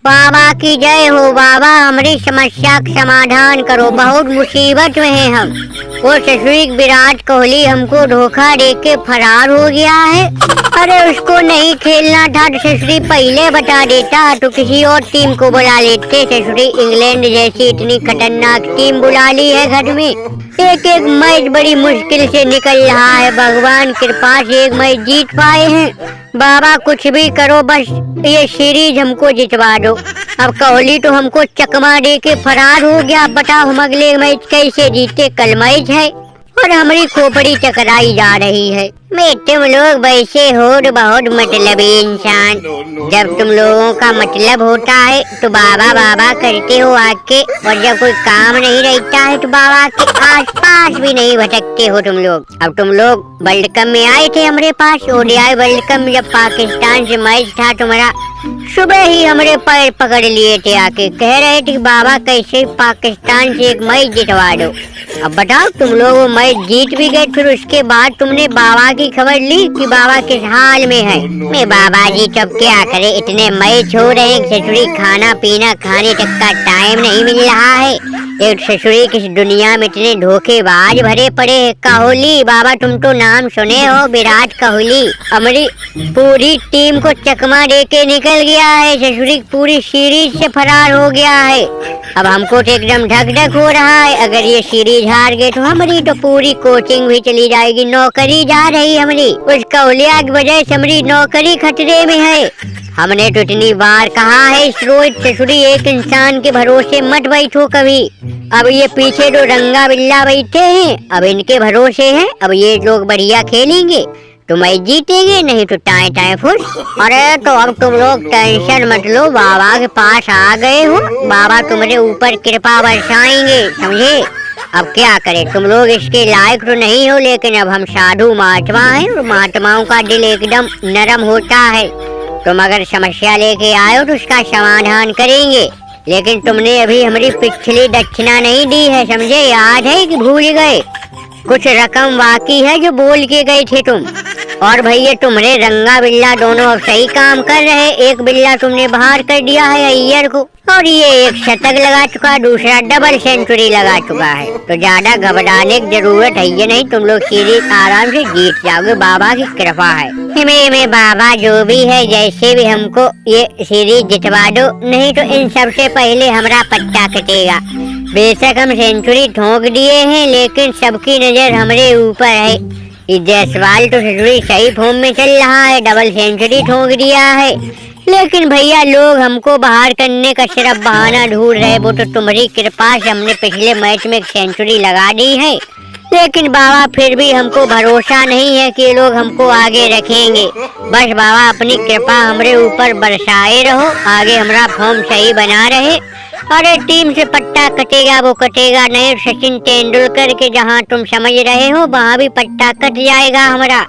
बाबा की जय हो। बाबा हमारी समस्या का समाधान करो, बहुत मुसीबत में है हम। वो ससुरी विराट कोहली हमको धोखा दे के फरार हो गया है। अरे उसको नहीं खेलना था तो ससुरी पहले बता देता तो किसी और टीम को बुला लेते। ससुरी इंग्लैंड जैसी इतनी खतरनाक टीम बुला ली है घर में। एक एक मैच बड़ी मुश्किल से निकल रहा है, भगवान कृपा से एक मैच जीत पाए हैं। बाबा कुछ भी करो, बस ये सीरीज हमको जितवा दो। अब कोहली तो हमको चकमा दे के फरार हो गया, बताओ हम अगले मैच कैसे जीते। कल मैच है और हमारी खोपड़ी चकराई जा रही है। मैं तुम लोग वैसे हो बहुत मतलबी इंसान। जब तुम लोगों का मतलब होता है तो बाबा बाबा करते हो आके, और जब कोई काम नहीं रहता है तो बाबा के आसपास भी नहीं भटकते हो तुम लोग। अब तुम लोग वर्ल्ड कप में आए थे हमारे पास, ओडीआई वर्ल्ड कप में जब पाकिस्तान से मैच था तुम्हारा, सुबह ही हमारे पैर पकड़ लिए थे आके, कह रहे थे बाबा कैसे पाकिस्तान से एक मैच जितवा दो। अब बताओ तुम लोग वो मैच जीत भी गए, फिर उसके बाद तुमने बाबा की खबर ली कि बाबा किस हाल में है। मैं बाबा जी तब क्या करे, इतने मैच हो रहे हैं, ससुरी खाना पीना खाने तक का टाइम नहीं मिल रहा है। एक ससुरी किस दुनिया में इतने धोखेबाज भरे पड़े हैं। कोहली बाबा तुम तो नाम सुने हो, विराट कोहली हमारी पूरी टीम को चकमा दे के निकल गया है। ससुरी पूरी सीरीज से फरार हो गया है। अब हमको तो एकदम ढक ढक हो रहा है, अगर ये सीरीज हार गए तो हमारी तो पूरी कोचिंग भी चली जाएगी, नौकरी जा रही हमारी। उस कोहलिया की वजह से हमारी नौकरी खतरे में है। हमने तो इतनी बार कहा है इस रोहित ससुरी एक इंसान के भरोसे मत बैठो कभी। अब ये पीछे तो रंगा बिल्ला बैठे हैं, अब इनके भरोसे हैं, अब ये लोग बढ़िया खेलेंगे तो मैच जीतेंगे, नहीं तो टाए टाए फुस। अरे तो अब तुम लोग टेंशन मत लो, बाबा के पास आ गए हो, बाबा तुम्हारे ऊपर कृपा बरसाएंगे, समझे। अब क्या करें, तुम लोग इसके लायक तो नहीं हो, लेकिन अब हम साधु महात्मा हैं और महात्माओं का दिल एकदम नरम होता है। तुम अगर समस्या लेके आए हो तो उसका समाधान करेंगे, लेकिन तुमने अभी हमारी पिछली दक्षिणा नहीं दी है, समझे। याद है कि भूल गए, कुछ रकम बाकी है जो बोल के गए थे तुम। और भैया तुम्हारे रंगा बिल्ला दोनों अब सही काम कर रहे। एक बिल्ला तुमने बाहर कर दिया है अय्यर को, और ये एक शतक लगा चुका, दूसरा डबल सेंचुरी लगा चुका है। तो ज्यादा घबराने की जरूरत है ये नहीं, तुम लोग सीरीज आराम से जीत जाओगे, बाबा की कृपा है। में बाबा जो भी है, जैसे भी हमको ये सीरीज जितवा दो, नहीं तो इन सबसे पहले हमारा पट्टा कटेगा। बेशक हम सेंचुरी ठोक दिए हैं, लेकिन सबकी नजर हमारे ऊपर है। जायसवाल तो सही फॉर्म में चल रहा है, डबल सेंचुरी ठोक दिया है, लेकिन भैया लोग हमको बाहर करने का सिर्फ बहाना ढूंढ रहे। वो तो तुम्हारी कृपा से हमने पिछले मैच में एक सेंचुरी लगा दी है, लेकिन बाबा फिर भी हमको भरोसा नहीं है कि ये लोग हमको आगे रखेंगे। बस बाबा अपनी कृपा हमारे ऊपर बरसाए रहो, आगे हमारा फॉर्म सही बना रहे। अरे टीम से पट्टा कटेगा वो कटेगा, नहीं सचिन तेंदुलकर के जहाँ तुम समझ रहे हो वहाँ भी पट्टा कट जाएगा हमारा।